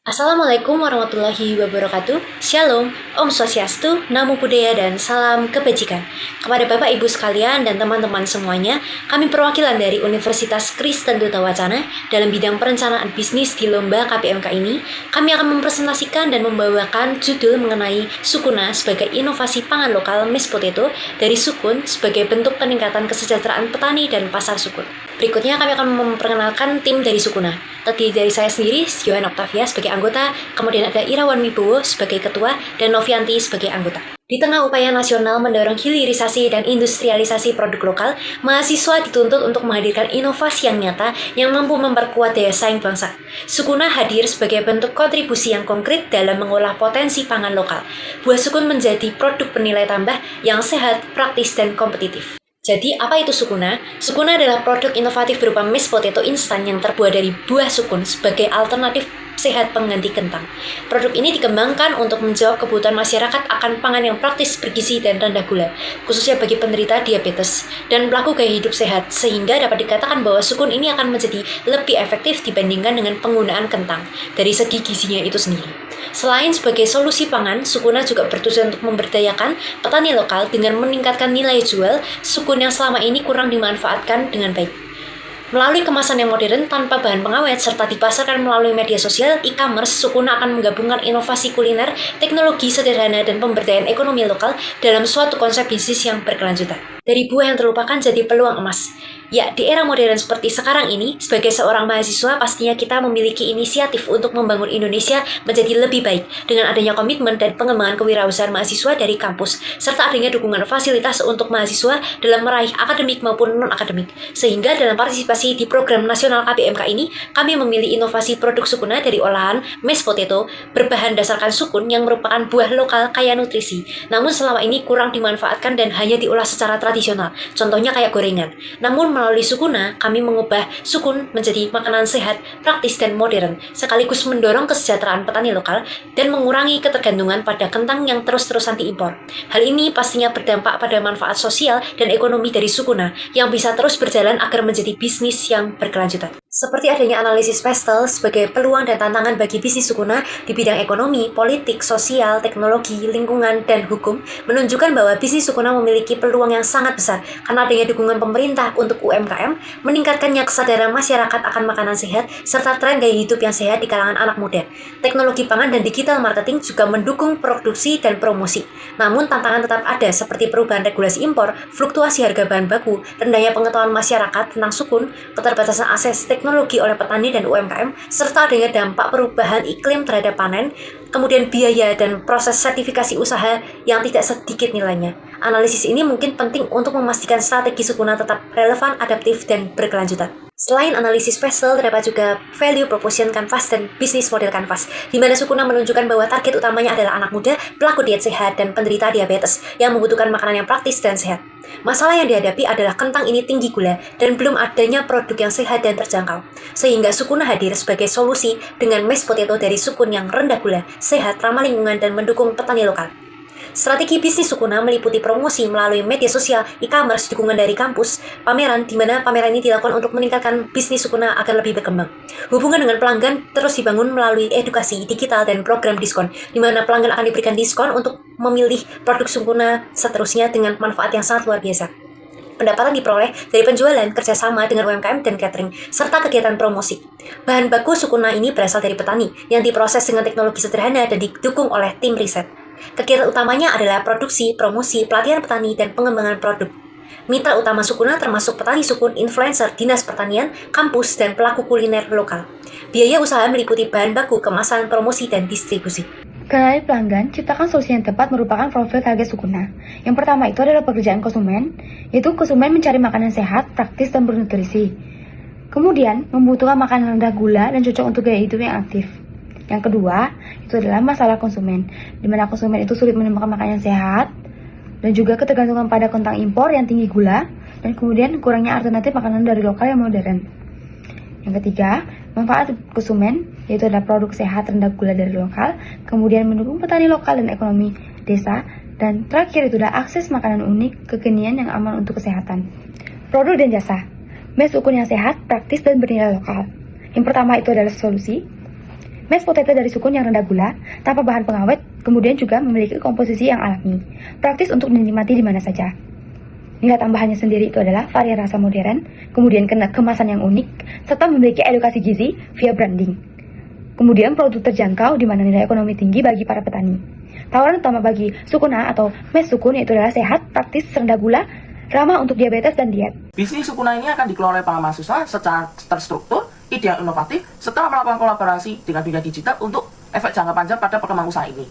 Assalamualaikum warahmatullahi wabarakatuh. Shalom, Om Swastiastu, Namo Buddhaya, dan salam kebajikan. Kepada Bapak Ibu sekalian dan teman-teman semuanya, kami perwakilan dari Universitas Kristen Duta Wacana dalam bidang perencanaan bisnis di lomba KPMK ini, kami akan mempresentasikan dan membawakan judul mengenai Sukuna sebagai inovasi pangan lokal Mashed Potato dari Sukun sebagai bentuk peningkatan kesejahteraan petani dan pasar Sukun. Berikutnya kami akan memperkenalkan tim dari Sukuna. Terdiri dari saya sendiri, Johan Octavia sebagai anggota, kemudian ada Irawan Wibowo sebagai ketua, dan Novianti sebagai anggota. Di tengah upaya nasional mendorong hilirisasi dan industrialisasi produk lokal, mahasiswa dituntut untuk menghadirkan inovasi yang nyata yang mampu memperkuat daya saing bangsa. Sukuna hadir sebagai bentuk kontribusi yang konkret dalam mengolah potensi pangan lokal. Buah sukun menjadi produk bernilai tambah yang sehat, praktis, dan kompetitif. Jadi, apa itu Sukuna? Sukuna adalah produk inovatif berupa mashed potato instan yang terbuat dari buah sukun sebagai alternatif sehat pengganti kentang. Produk ini dikembangkan untuk menjawab kebutuhan masyarakat akan pangan yang praktis, bergizi, dan rendah gula, khususnya bagi penderita diabetes dan pelaku gaya hidup sehat, sehingga dapat dikatakan bahwa sukun ini akan menjadi lebih efektif dibandingkan dengan penggunaan kentang dari segi gizinya itu sendiri. Selain sebagai solusi pangan, Sukuna juga bertujuan untuk memberdayakan petani lokal dengan meningkatkan nilai jual sukun yang selama ini kurang dimanfaatkan dengan baik. Melalui kemasan yang modern tanpa bahan pengawet serta dipasarkan melalui media sosial, e-commerce, Sukuna akan menggabungkan inovasi kuliner, teknologi sederhana, dan pemberdayaan ekonomi lokal dalam suatu konsep bisnis yang berkelanjutan. Dari buah yang terlupakan jadi peluang emas. Ya, di era modern seperti sekarang ini, sebagai seorang mahasiswa, pastinya kita memiliki inisiatif untuk membangun Indonesia menjadi lebih baik dengan adanya komitmen dan pengembangan kewirausahaan mahasiswa dari kampus, serta adanya dukungan fasilitas untuk mahasiswa dalam meraih akademik maupun non-akademik. Sehingga dalam partisipasi di program nasional KPMK ini, kami memilih inovasi produk Sukuna dari olahan mashed potato berbahan dasarkan sukun yang merupakan buah lokal kaya nutrisi. Namun selama ini kurang dimanfaatkan dan hanya diolah secara tradisional, contohnya kayak gorengan. Namun melalui Sukuna, kami mengubah sukun menjadi makanan sehat, praktis, dan modern, sekaligus mendorong kesejahteraan petani lokal dan mengurangi ketergantungan pada kentang yang terus-terusan diimpor. Hal ini pastinya berdampak pada manfaat sosial dan ekonomi dari Sukuna yang bisa terus berjalan agar menjadi bisnis yang berkelanjutan. Seperti adanya analisis Pestel sebagai peluang dan tantangan bagi bisnis Sukuna di bidang ekonomi, politik, sosial, teknologi, lingkungan, dan hukum, menunjukkan bahwa bisnis Sukuna memiliki peluang yang sangat besar karena adanya dukungan pemerintah untuk UMKM, meningkatkannya kesadaran masyarakat akan makanan sehat, serta tren gaya hidup yang sehat di kalangan anak muda. Teknologi pangan dan digital marketing juga mendukung produksi dan promosi. Namun tantangan tetap ada seperti perubahan regulasi impor, fluktuasi harga bahan baku, rendahnya pengetahuan masyarakat tentang sukun, keterbatasan akses teknologi oleh petani dan UMKM, serta adanya dampak perubahan iklim terhadap panen, kemudian biaya dan proses sertifikasi usaha yang tidak sedikit nilainya. Analisis ini mungkin penting untuk memastikan strategi Sukuna tetap relevan, adaptif, dan berkelanjutan. Selain analisis Pestel, terdapat juga value proposition canvas dan bisnis model canvas, di mana Sukuna menunjukkan bahwa target utamanya adalah anak muda, pelaku diet sehat, dan penderita diabetes yang membutuhkan makanan yang praktis dan sehat. Masalah yang dihadapi adalah kentang ini tinggi gula dan belum adanya produk yang sehat dan terjangkau, sehingga Sukuna hadir sebagai solusi dengan mashed potato dari sukun yang rendah gula, sehat, ramah lingkungan, dan mendukung petani lokal. Strategi bisnis Sukuna meliputi promosi melalui media sosial, e-commerce, dukungan dari kampus, pameran, di mana pameran ini dilakukan untuk meningkatkan bisnis Sukuna agar lebih berkembang. Hubungan dengan pelanggan terus dibangun melalui edukasi digital dan program diskon, di mana pelanggan akan diberikan diskon untuk memilih produk Sukuna seterusnya dengan manfaat yang sangat luar biasa. Pendapatan diperoleh dari penjualan, kerjasama dengan UMKM dan catering, serta kegiatan promosi. Bahan baku Sukuna ini berasal dari petani, yang diproses dengan teknologi sederhana dan didukung oleh tim riset. Kegiatan utamanya adalah produksi, promosi, pelatihan petani, dan pengembangan produk. Mitra utama Sukuna termasuk petani sukun, influencer, dinas pertanian, kampus, dan pelaku kuliner lokal. Biaya usaha meliputi bahan baku, kemasan, promosi, dan distribusi. Kenali pelanggan, ciptakan solusi yang tepat merupakan profil target Sukuna. Yang pertama itu adalah pekerjaan konsumen, yaitu konsumen mencari makanan sehat, praktis, dan bernutrisi. Kemudian, membutuhkan makanan rendah gula dan cocok untuk gaya hidup yang aktif. Yang kedua, itu adalah masalah konsumen, di mana konsumen itu sulit menemukan makanan yang sehat, dan juga ketergantungan pada kentang impor yang tinggi gula, dan kemudian kurangnya alternatif makanan dari lokal yang modern. Yang ketiga, manfaat konsumen, yaitu adalah produk sehat rendah gula dari lokal, kemudian mendukung petani lokal dan ekonomi desa, dan terakhir itu adalah akses makanan unik, kekinian yang aman untuk kesehatan. Produk dan jasa, mashed sukun yang sehat, praktis, dan bernilai lokal. Yang pertama itu adalah solusi. Mashed potato dari sukun yang rendah gula, tanpa bahan pengawet, kemudian juga memiliki komposisi yang alami, praktis untuk dinikmati di mana saja. Nilai tambahannya sendiri itu adalah varian rasa modern, kemudian kemasan yang unik, serta memiliki edukasi gizi via branding. Kemudian produk terjangkau di mana nilai ekonomi tinggi bagi para petani. Tawaran utama bagi sukuna atau mashed sukun yaitu adalah sehat, praktis, rendah gula, ramah untuk diabetes dan diet. Bisnis sukuna ini akan dikelola oleh para mahasiswa secara terstruktur, ide yang inovatif, setelah melakukan kolaborasi dengan dunia digital untuk efek jangka panjang pada perkembangan usaha ini.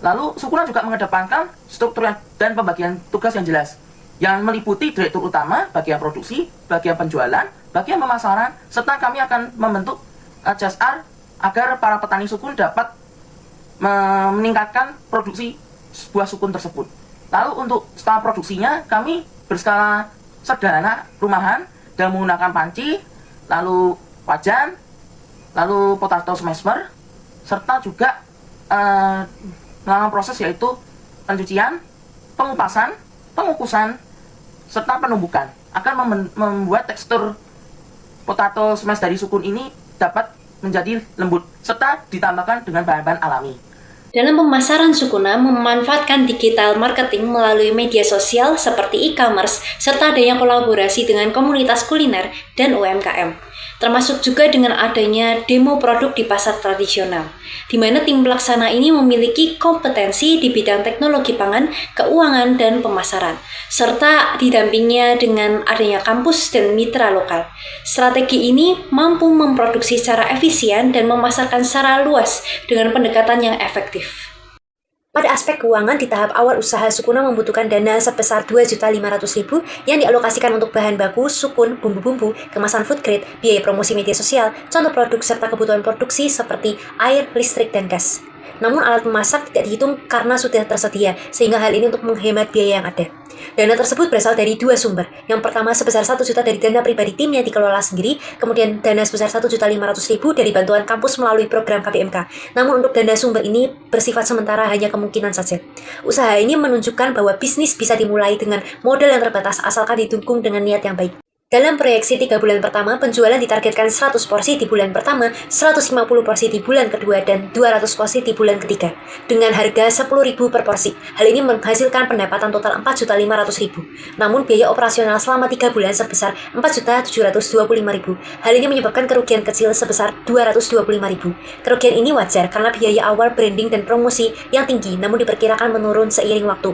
Lalu, sukuna juga mengedepankan struktur dan pembagian tugas yang jelas, yang meliputi direktur utama, bagian produksi, bagian penjualan, bagian pemasaran, serta kami akan membentuk CSR agar para petani sukun dapat meningkatkan produksi sebuah sukun tersebut. Lalu untuk skala produksinya, kami berskala sederhana rumahan dan menggunakan panci, lalu wajan, lalu potato smasher, serta juga melakukan proses yaitu pencucian, pengupasan, pengukusan, serta penumbukan akan membuat tekstur potato smash dari sukun ini dapat menjadi lembut, serta ditambahkan dengan bahan-bahan alami. Dalam pemasaran sukuna memanfaatkan digital marketing melalui media sosial seperti e-commerce serta adanya kolaborasi dengan komunitas kuliner dan UMKM. Termasuk juga dengan adanya demo produk di pasar tradisional, di mana tim pelaksana ini memiliki kompetensi di bidang teknologi pangan, keuangan, dan pemasaran, serta didampinginya dengan adanya kampus dan mitra lokal. Strategi ini mampu memproduksi secara efisien dan memasarkan secara luas dengan pendekatan yang efektif. Pada aspek keuangan, di tahap awal usaha sukuna membutuhkan dana sebesar Rp2.500.000 yang dialokasikan untuk bahan baku, sukun, bumbu-bumbu, kemasan food grade, biaya promosi media sosial, contoh produk, serta kebutuhan produksi seperti air, listrik, dan gas. Namun alat memasak tidak dihitung karena sudah tersedia, sehingga hal ini untuk menghemat biaya yang ada. Dana tersebut berasal dari dua sumber. Yang pertama sebesar 1 juta dari dana pribadi tim yang dikelola sendiri, kemudian dana sebesar Rp1.500.000 dari bantuan kampus melalui program KPMK. Namun untuk dana sumber ini bersifat sementara, hanya kemungkinan saja. Usaha ini menunjukkan bahwa bisnis bisa dimulai dengan modal yang terbatas asalkan didukung dengan niat yang baik. Dalam proyeksi 3 bulan pertama, penjualan ditargetkan 100 porsi di bulan pertama, 150 porsi di bulan kedua, dan 200 porsi di bulan ketiga, dengan harga Rp10.000 per porsi. Hal ini menghasilkan pendapatan total Rp4.500.000. Namun biaya operasional selama 3 bulan sebesar Rp4.725.000. Hal ini menyebabkan kerugian kecil sebesar Rp225.000. Kerugian ini wajar karena biaya awal branding dan promosi yang tinggi, namun diperkirakan menurun seiring waktu.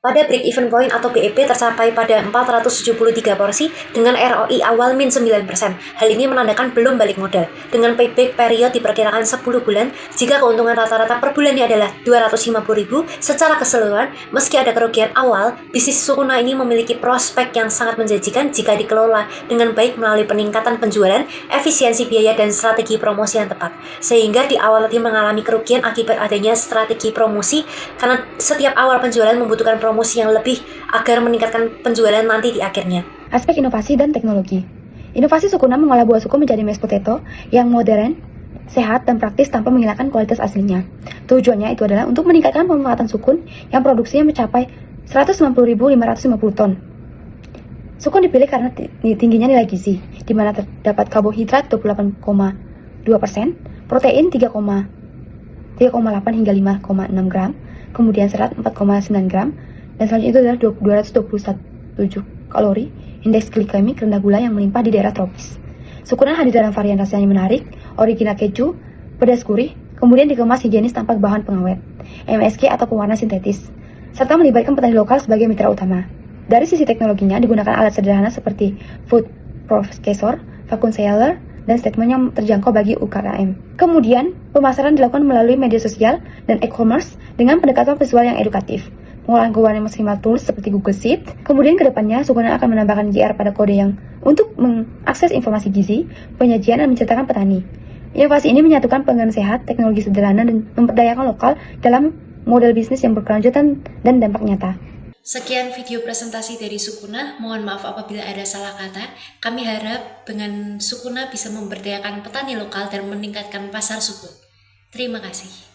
Pada break-even point atau BEP tercapai pada 473 porsi dengan ROI awal min 9%. Hal ini menandakan belum balik modal. Dengan payback period diperkirakan 10 bulan, jika keuntungan rata-rata per bulannya adalah Rp250.000 secara keseluruhan, meski ada kerugian awal, bisnis sukuna ini memiliki prospek yang sangat menjanjikan jika dikelola dengan baik melalui peningkatan penjualan, efisiensi biaya, dan strategi promosi yang tepat. Sehingga di awal tadi mengalami kerugian akibat adanya strategi promosi, karena setiap awal penjualan membutuhkan promosi yang lebih agar meningkatkan penjualan nanti di akhirnya. Aspek inovasi dan teknologi. Inovasi sukuna mengolah buah sukun menjadi mashed potato yang modern, sehat, dan praktis tanpa menghilangkan kualitas aslinya. Tujuannya itu adalah untuk meningkatkan pemanfaatan sukun yang produksinya mencapai 190.550 ton. Sukun dipilih karena tingginya nilai gizi, di mana terdapat karbohidrat 28,2%, protein 3,8 hingga 5,6 gram, kemudian serat 4,9 gram, dan selanjutnya itu adalah 221 kalori, indeks glikemik rendah gula yang melimpah di daerah tropis. Sukuna hadir dalam varian rasanya menarik, original keju, pedas gurih, kemudian dikemas higienis tanpa bahan pengawet, MSG atau pewarna sintetis, serta melibatkan petani lokal sebagai mitra utama. Dari sisi teknologinya digunakan alat sederhana seperti food processor, vacuum sealer, dan statement yang terjangkau bagi UKM. Kemudian, pemasaran dilakukan melalui media sosial dan e-commerce dengan pendekatan visual yang edukatif. Pengolahan keuangan maksimal tools seperti Google Sheet. Kemudian kedepannya, Sukuna akan menambahkan JR pada kode yang untuk mengakses informasi gizi, penyajian, dan menceritakan petani. Inovasi ini menyatukan pangan sehat, teknologi sederhana, dan memperdayakan lokal dalam model bisnis yang berkelanjutan dan dampak nyata. Sekian video presentasi dari Sukuna. Mohon maaf apabila ada salah kata. Kami harap dengan Sukuna bisa memberdayakan petani lokal dan meningkatkan pasar sukun. Terima kasih.